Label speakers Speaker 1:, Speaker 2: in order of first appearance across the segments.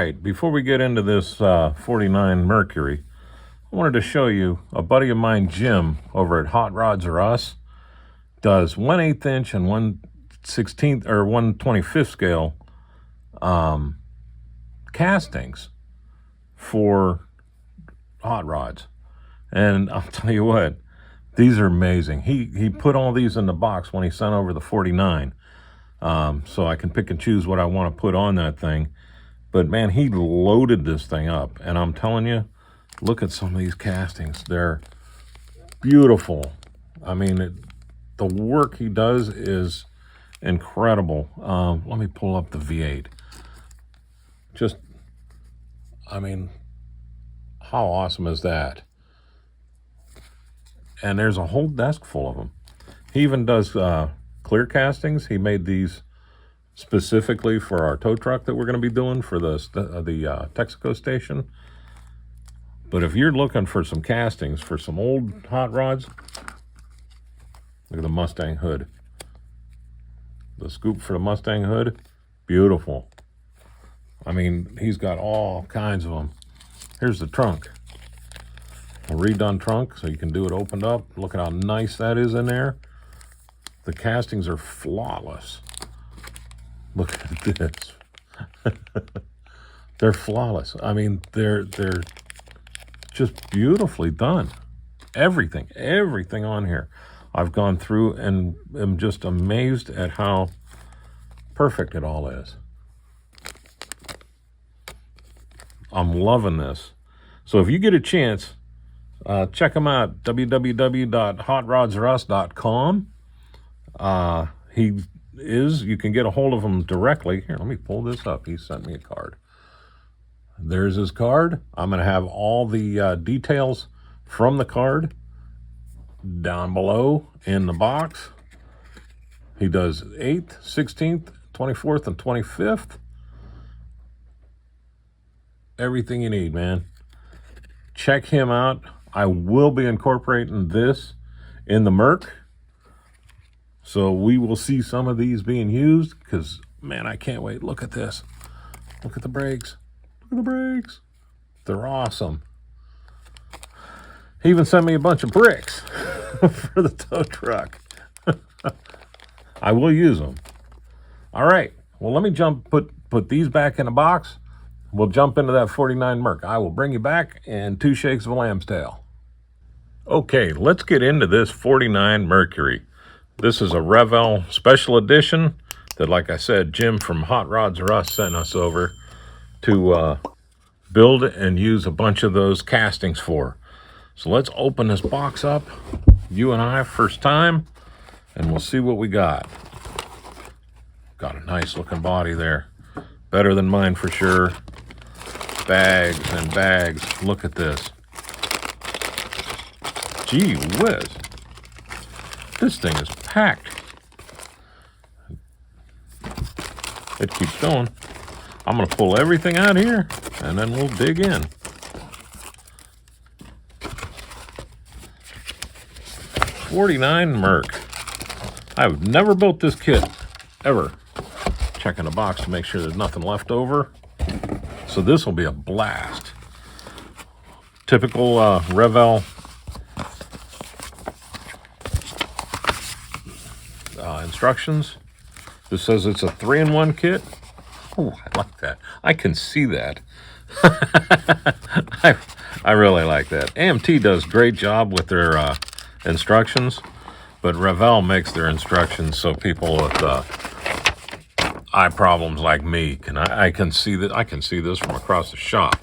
Speaker 1: right, before we get into this 49 Mercury, I wanted to show you a buddy of mine, Jim, over at HOTRODZRUS, does 1/8 inch and 1/16 or 1/25 scale castings for hot rods. And I'll tell you what, these are amazing. He put all these in the box when he sent over the 49, so I can pick and choose what I want to put on that thing. But man, he loaded this thing up, and I'm telling you, look at some of these castings. They're beautiful. I mean, the work he does is incredible. Let me pull up the V8. Just, I mean, how awesome is that? And there's a whole desk full of them. He even does clear castings. He made these specifically for our tow truck that we're going to be doing for the Texaco station. But if you're looking for some castings for some old hot rods, look at the Mustang hood. The scoop for the Mustang hood, beautiful. I mean, he's got all kinds of them. Here's the trunk. A redone trunk, so you can do it opened up. Look at how nice that is in there. The castings are flawless. Look at this. They're flawless. I mean, they're just beautifully done. Everything on here. I've gone through and am just amazed at how perfect it all is. I'm loving this. So if you get a chance, check them out, www.hotrodzrus.com. You can get a hold of him directly. Here, let me pull this up. He sent me a card. There's his card. I'm going to have all the details from the card down below in the box. He does 8th, 16th, 24th, and 25th. Everything you need, man. Check him out. I will be incorporating this in the Merc, so we will see some of these being used, because, man, I can't wait. Look at this. Look at the brakes. Look at the brakes. They're awesome. He even sent me a bunch of bricks for the tow truck. I will use them. All right. Well, let me put these back in the box. We'll jump into that 49 Merc. I will bring you back in 2 shakes of a lamb's tail. Okay, let's get into this 49 Mercury. This is a Revell special edition that, like I said, Jim from HOTRODZRUS sent us over to build and use a bunch of those castings for. So let's open this box up, you and I, first time, and we'll see what we got. Got a nice looking body there. Better than mine for sure. Bags and bags. Look at this. Gee whiz. This thing is packed. It keeps going. I'm going to pull everything out here, and then we'll dig in. '49 Merc. I've never built this kit, ever. Checking the box to make sure there's nothing left over. So this will be a blast. Typical Revell instructions. This says it's a 3-in-1 kit. Oh, I like that. I can see that. I really like that. AMT does a great job with their instructions, but Revell makes their instructions so people with eye problems like me I can see that. I can see this from across the shop,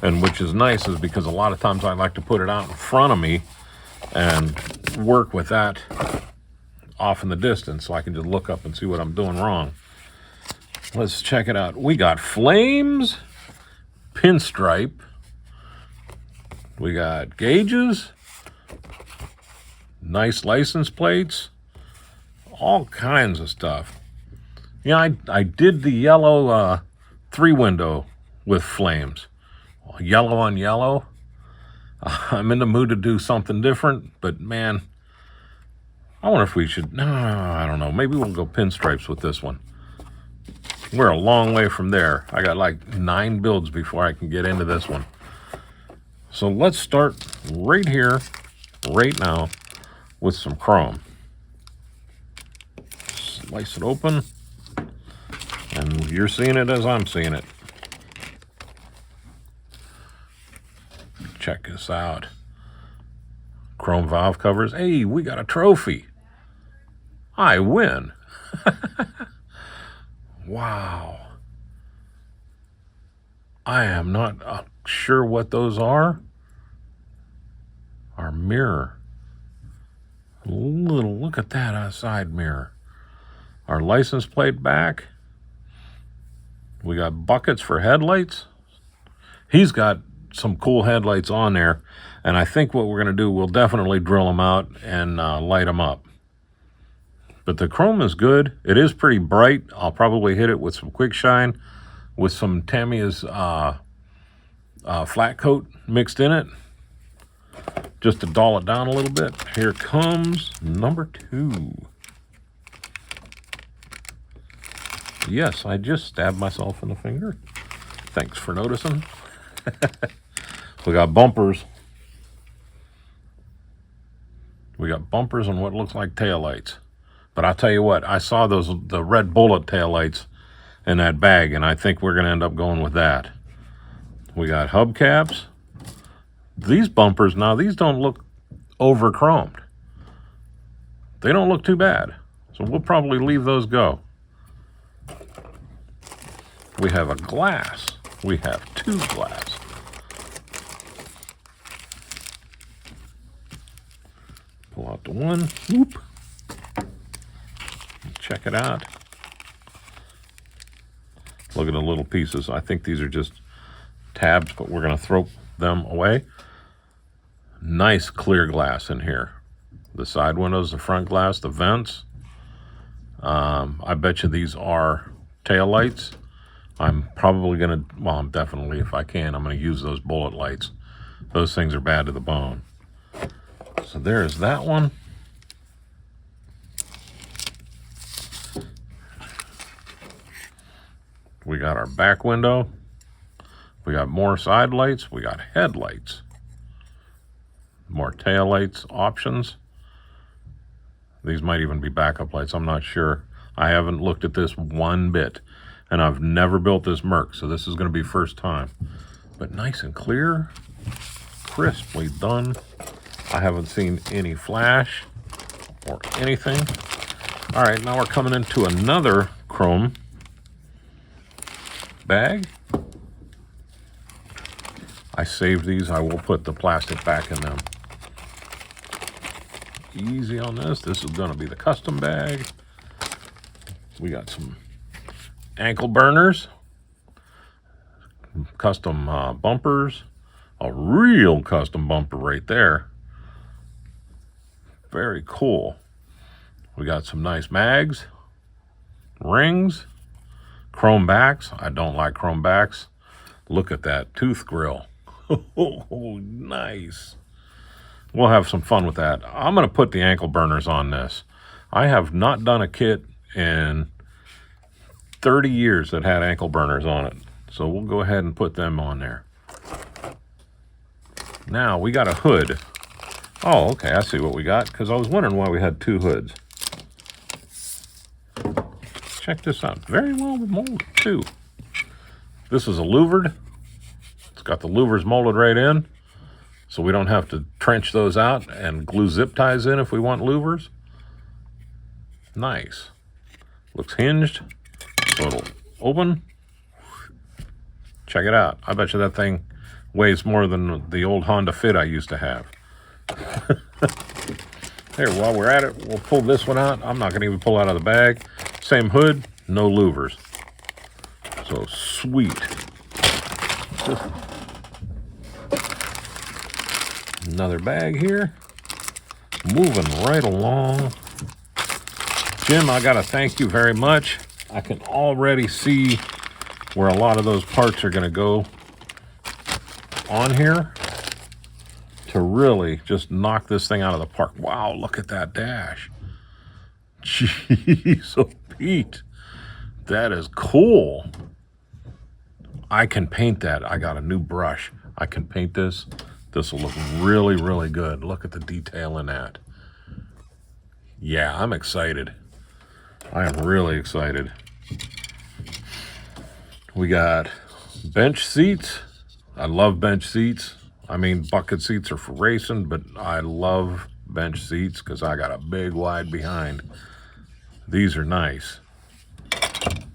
Speaker 1: and which is nice, is because a lot of times I like to put it out in front of me and work with that off in the distance, so I can just look up and see what I'm doing wrong. Let's check it out. We got flames, pinstripe, we got gauges, nice license plates, all kinds of stuff. Yeah, I did the yellow 3-window with flames. Yellow on yellow. I'm in the mood to do something different, but man, I wonder if we should, no, I don't know. Maybe we'll go pinstripes with this one. We're a long way from there. I got like 9 builds before I can get into this one. So let's start right here, right now, with some chrome. Slice it open, and you're seeing it as I'm seeing it. Check this out. Chrome valve covers. Hey, we got a trophy. I win. Wow. I am not sure what those are. Our mirror. Look at that side mirror. Our license plate back. We got buckets for headlights. He's got some cool headlights on there, and I think what we're going to do, we'll definitely drill them out and light them up. But the chrome is good. It is pretty bright. I'll probably hit it with some quick shine with some Tamiya's flat coat mixed in it, just to dull it down a little bit. Here comes number 2. Yes, I just stabbed myself in the finger. Thanks for noticing. We got bumpers. We got bumpers and what looks like taillights. But I'll tell you what, I saw the red bullet taillights in that bag, and I think we're going to end up going with that. We got hubcaps. These bumpers, now these don't look over-chromed. They don't look too bad. So we'll probably leave those go. We have a glass. We have 2 glass. Pull out the one. Whoop. Check it out. Look at the little pieces. I think these are just tabs, but we're going to throw them away. Nice clear glass in here. The side windows, the front glass, the vents. I bet you these are tail lights. I'm probably going to, well, I'm definitely, if I can, I'm going to use those bullet lights. Those things are bad to the bone. So there's that one. We got our back window. We got more side lights. We got headlights. More tail lights options. These might even be backup lights. I'm not sure. I haven't looked at this one bit. And I've never built this Merc, so this is going to be first time. But nice and clear. Crisply done. I haven't seen any flash or anything. All right, now we're coming into another chrome bag. I saved these. I will put the plastic back in them. Easy on this. This is going to be the custom bag. We got some ankle burners, custom bumpers, a real custom bumper right there. Very cool. We got some nice mags, rings, chrome backs. I don't like chrome backs. Look at that tooth grill. Oh, nice. We'll have some fun with that. I'm going to put the ankle burners on this. I have not done a kit in 30 years that had ankle burners on it. So we'll go ahead and put them on there. Now we got a hood. Oh, okay, I see what we got, because I was wondering why we had 2 hoods. Check this out. Very well molded, too. This is a louvered. It's got the louvers molded right in, so we don't have to trench those out and glue zip ties in if we want louvers. Nice. Looks hinged, so it'll open. Check it out. I bet you that thing weighs more than the old Honda Fit I used to have. Here, while we're at it, we'll pull this one out. I'm not going to even pull out of the bag. Same hood, no louvers. So sweet. Another bag here. Moving right along. Jim, I got to thank you very much. I can already see where a lot of those parts are going to go on here to really just knock this thing out of the park. Wow, look at that dash. Jeez, oh Pete. That is cool. I can paint that. I got a new brush. I can paint this. This will look really, really good. Look at the detail in that. Yeah, I'm excited. I am really excited. We got bench seats. I love bench seats. I mean, bucket seats are for racing, but I love bench seats because I got a big wide behind. These are nice.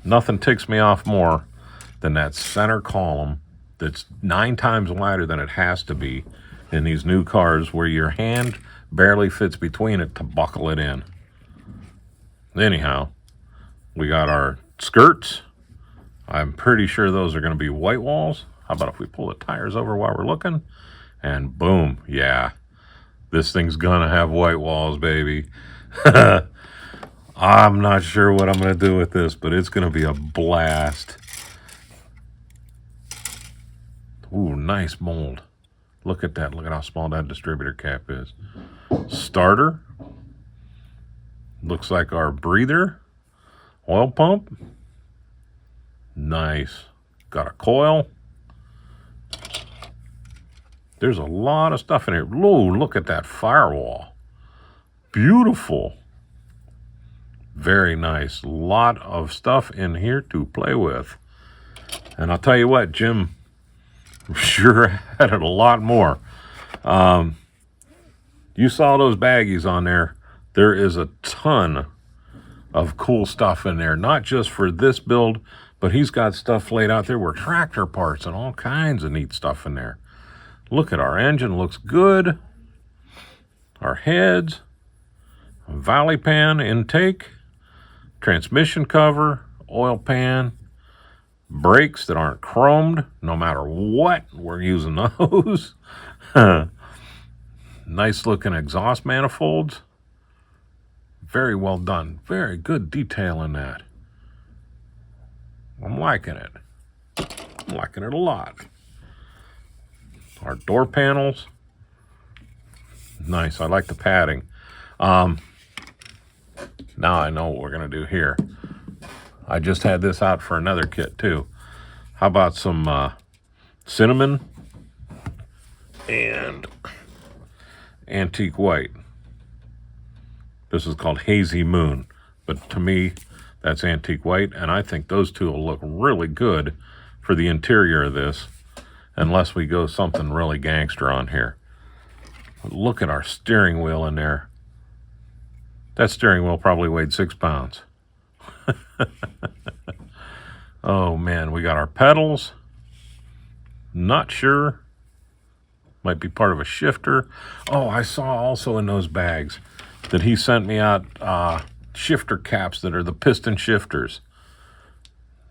Speaker 1: Nothing ticks me off more than that center column that's 9 times wider than it has to be in these new cars, where your hand barely fits between it to buckle it in. Anyhow, we got our skirts. I'm pretty sure those are going to be white walls. How about if we pull the tires over while we're looking? And boom, yeah. This thing's gonna have white walls, baby. I'm not sure what I'm gonna do with this, but it's gonna be a blast. Ooh, nice mold. Look at that. Look at how small that distributor cap is. Starter. Looks like our breather. Oil pump. Nice. Got a coil. There's a lot of stuff in here. Ooh, look at that firewall. Beautiful. Very nice. A lot of stuff in here to play with. And I'll tell you what, Jim sure had it a lot more. You saw those baggies on there. There is a ton of cool stuff in there. Not just for this build, but he's got stuff laid out there where tractor parts and all kinds of neat stuff in there. Look at our engine, looks good. Our heads, valley pan intake, transmission cover, oil pan, brakes that aren't chromed, no matter what, we're using those. Nice looking exhaust manifolds. Very well done. Very good detail in that. I'm liking it. I'm liking it a lot. Our door panels. Nice. I like the padding. Now I know what we're going to do here. I just had this out for another kit too. How about some cinnamon and antique white? This is called Hazy Moon, but to me that's antique white, and I think those two will look really good for the interior of this, unless we go something really gangster on here. Look at our steering wheel in there. That steering wheel probably weighed 6 pounds. Oh man, we got our pedals. Not sure. Might be part of a shifter. Oh, I saw also in those bags that he sent me out shifter caps that are the piston shifters.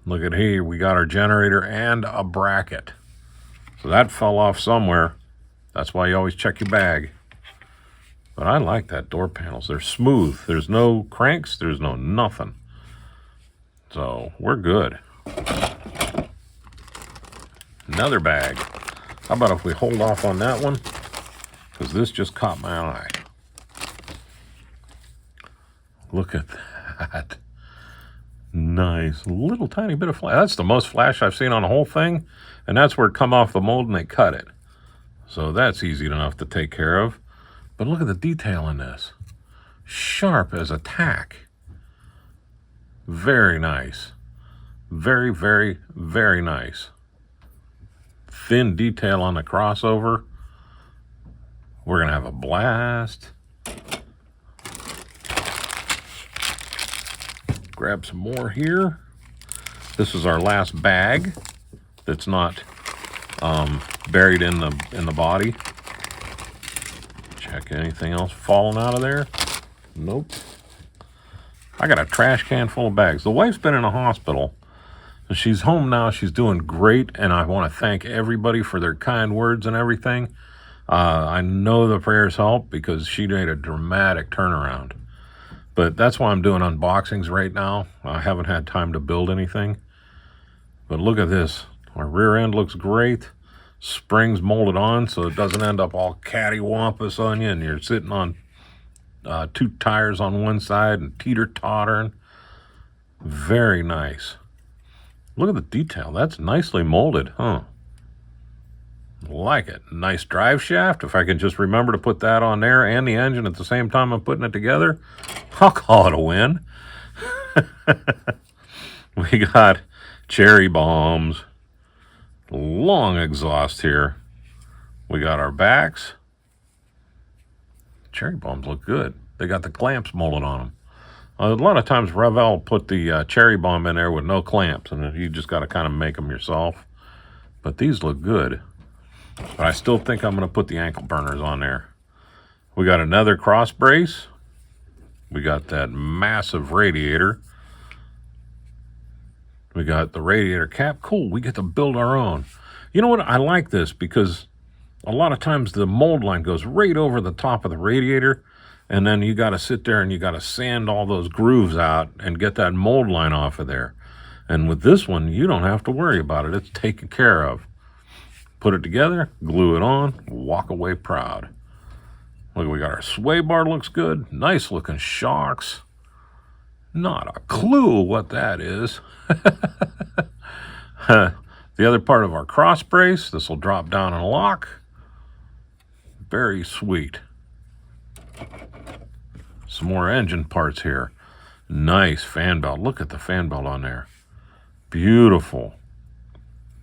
Speaker 1: Look at here, we got our generator and a bracket. So that fell off somewhere. That's why you always check your bag. But I like that door panels. They're smooth. There's no cranks. There's no nothing. So we're good. Another bag. How about if we hold off on that one? Because this just caught my eye. Look at that. Nice. Little tiny bit of flash. That's the most flash I've seen on the whole thing. And that's where it come off the mold and they cut it. So that's easy enough to take care of. But look at the detail in this. Sharp as a tack. Very nice. Very, very, very nice. Thin detail on the crossover. We're going to have a blast. Grab some more here. This is our last bag that's not buried in the body. Check anything else falling out of there. Nope. I got a trash can full of bags. The wife's been in a hospital. She's home now. She's doing great, and I want to thank everybody for their kind words and everything. I know the prayers help because she made a dramatic turnaround. But that's why I'm doing unboxings right now. I haven't had time to build anything. But look at this. Our rear end looks great. Springs molded on so it doesn't end up all cattywampus on you and you're sitting on 2 tires on one side and teeter-tottering. Very nice. Look at the detail. That's nicely molded, huh? Like it. Nice drive shaft. If I can just remember to put that on there and the engine at the same time I'm putting it together, I'll call it a win. We got cherry bombs. Long exhaust here. We got our backs. Cherry bombs look good. They got the clamps molded on them. A lot of times Revell put the cherry bomb in there with no clamps, and you just got to kind of make them yourself. But these look good. But I still think I'm going to put the ankle burners on there. We got another cross brace. We got that massive radiator. We got the radiator cap. Cool, we get to build our own. You know what? I like this because a lot of times the mold line goes right over the top of the radiator, and then you got to sit there and you got to sand all those grooves out and get that mold line off of there. And with this one, you don't have to worry about it. It's taken care of. Put it together, glue it on, walk away proud. Look, we got our sway bar, looks good. Nice looking shocks. Not a clue what that is. The other part of our cross brace, this will drop down and lock. Very sweet. Some more engine parts here. Nice fan belt. Look at the fan belt on there. Beautiful.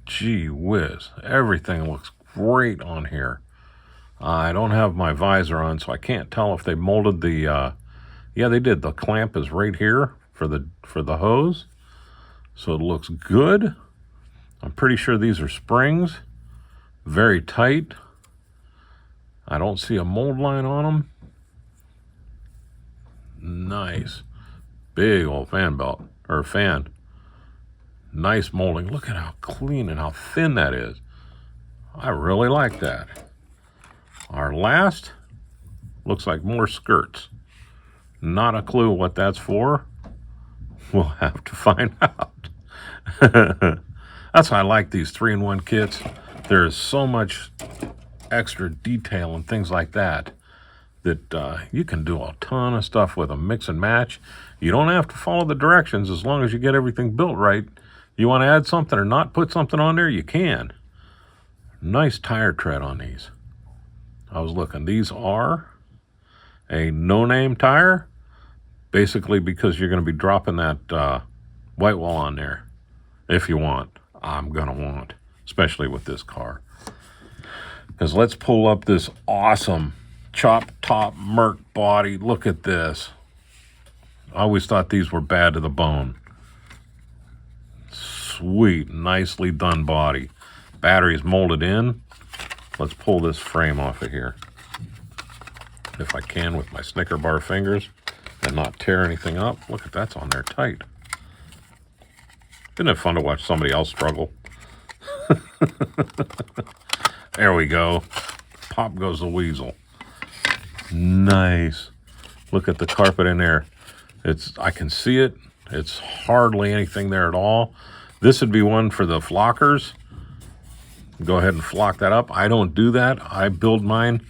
Speaker 1: Gee whiz. Everything looks great on here. I don't have my visor on, so I can't tell if they molded the... yeah, they did. The clamp is right here for the hose. So it looks good. I'm pretty sure these are springs. Very tight. I don't see a mold line on them. Nice. Big old fan belt, or fan. Nice molding. Look at how clean and how thin that is. I really like that. Our last looks like more skirts. Not a clue what that's for. We'll have to find out. That's why I like these 3-in-1 kits. There's so much extra detail and things like that you can do a ton of stuff with them. Mix and match. You don't have to follow the directions as long as you get everything built right. You want to add something or not put something on there, you can. Nice tire tread on these. I was looking. These are a no-name tire, basically because you're going to be dropping that white wall on there if you want. I'm going to want, especially with this car. Because let's pull up this awesome chop top Merc body. Look at this. I always thought these were bad to the bone. Sweet, nicely done body. Battery's molded in. Let's pull this frame off of here, if I can, with my Snicker bar fingers and not tear anything up. Look at that's on there tight. Isn't it fun to watch somebody else struggle? There we go. Pop goes the weasel. Nice. Look at the carpet in there. I can see it. It's hardly anything there at all. This would be one for the flockers. Go ahead and flock that up. I don't do that. I build mine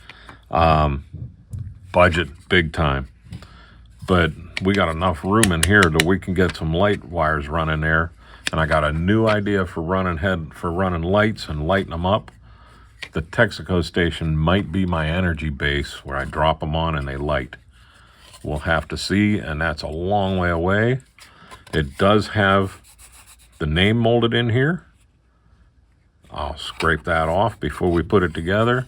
Speaker 1: budget big time. But we got enough room in here that we can get some light wires running there. And I got a new idea for running lights and lighting them up. The Texaco station might be my energy base where I drop them on and they light. We'll have to see, and that's a long way away. It does have the name molded in here. I'll scrape that off before we put it together.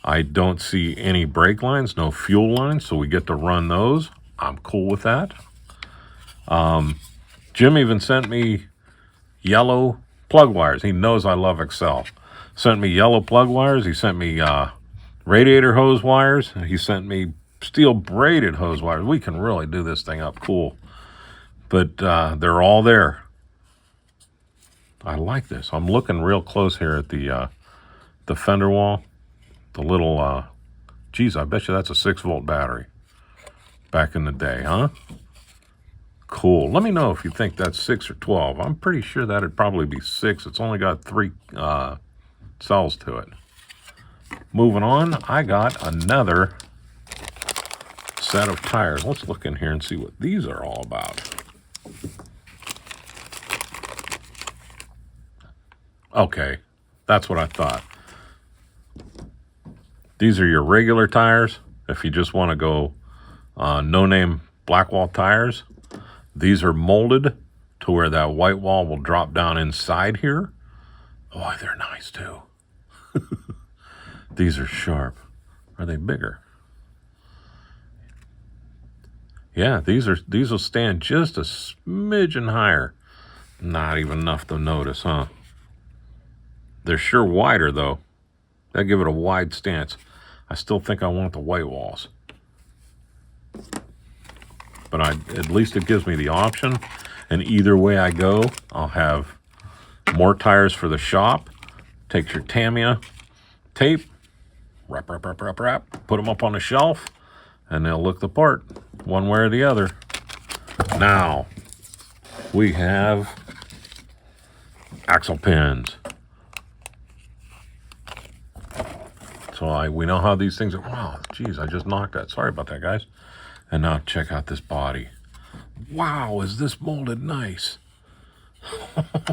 Speaker 1: I don't see any brake lines, no fuel lines, so we get to run those. I'm cool with that. Jim even sent me yellow plug wires. He knows I love Excel. Sent me yellow plug wires. He sent me radiator hose wires. He sent me steel braided hose wires. We can really do this thing up cool. But they're all there. I like this. I'm looking real close here at the fender wall. The little, geez, I bet you that's a 6-volt battery. Back in the day, huh? Cool. Let me know if you think that's 6 or 12. I'm pretty sure that'd probably be 6. It's only got 3 cells to it. Moving on, I got another set of tires. Let's look in here and see what these are all about. Okay, that's what I thought. These are your regular tires. If you just want to go no-name Blackwall tires, these are molded to where that white wall will drop down inside here. Oh, they're nice too. These are sharp. Are they bigger? Yeah, these will stand just a smidgen higher. Not even enough to notice, huh? They're sure wider though. They give it a wide stance. I still think I want the white walls. But at least it gives me the option. And either way I go, I'll have more tires for the shop. Take your Tamiya tape, wrap, put them up on the shelf, and they'll look the part one way or the other. Now, we have axle pins. So we know how these things are. Wow, geez, I just knocked that. Sorry about that, guys. And now check out this body. Wow, is this molded nice?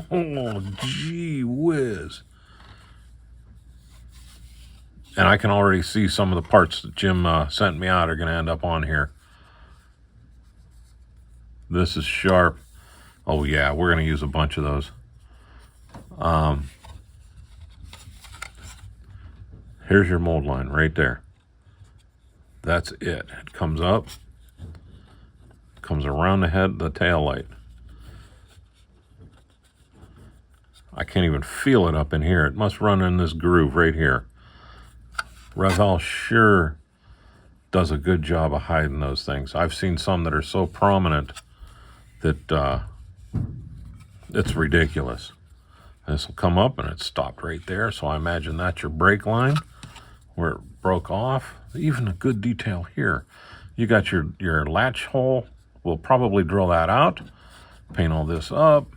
Speaker 1: Oh, gee whiz. And I can already see some of the parts that Jim sent me out are going to end up on here. This is sharp. Oh, yeah, we're going to use a bunch of those. Here's your mold line right there. That's it. It comes up, comes around the head, the tail light. I can't even feel it up in here. It must run in this groove right here. Revell sure does a good job of hiding those things. I've seen some that are so prominent that it's ridiculous. This will come up and it stopped right there. So I imagine that's your brake line where it broke off. Even a good detail here. You got your latch hole. We'll probably drill that out. Paint all this up.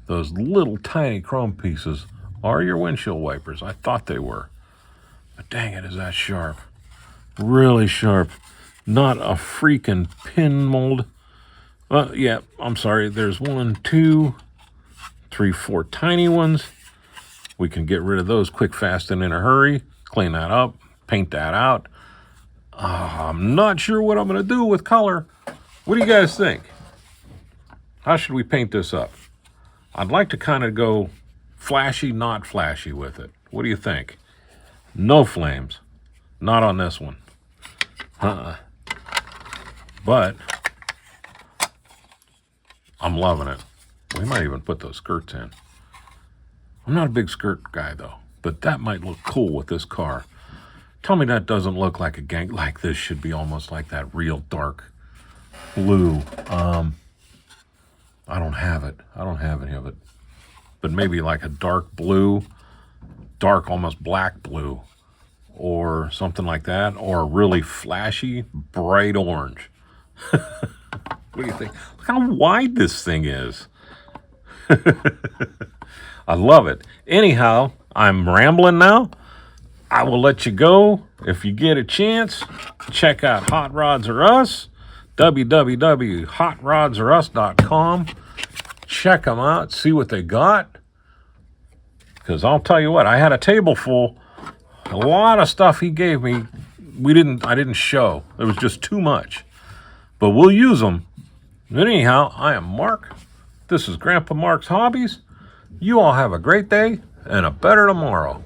Speaker 1: Those little tiny chrome pieces are your windshield wipers. I thought they were. But dang it, is that sharp. Really sharp. Not a freaking pin mold. Yeah, I'm sorry. There's 1, 2, 3, 4 tiny ones. We can get rid of those quick, fast, and in a hurry. Clean that up. Paint that out. I'm not sure what I'm going to do with color. What do you guys think? How should we paint this up? I'd like to kind of go flashy, not flashy with it. What do you think? No flames. Not on this one. But I'm loving it. We might even put those skirts in. I'm not a big skirt guy, though. But that might look cool with this car. Tell me that doesn't look like a gang. Like this should be almost like that real dark blue. I don't have it. I don't have any of it. But maybe like a dark blue, dark almost black blue, or something like that, or a really flashy, bright orange. What do you think? Look how wide this thing is. I love it. Anyhow, I'm rambling now. I will let you go. If you get a chance, check out Hot Rods or Us, www.hotrodzrus.com. Check them out, see what they got. Because I'll tell you what, I had a table full. A lot of stuff he gave me, I didn't show. It was just too much. But we'll use them. But anyhow, I am Mark. This is Grandpa Mark's Hobbies. You all have a great day and a better tomorrow.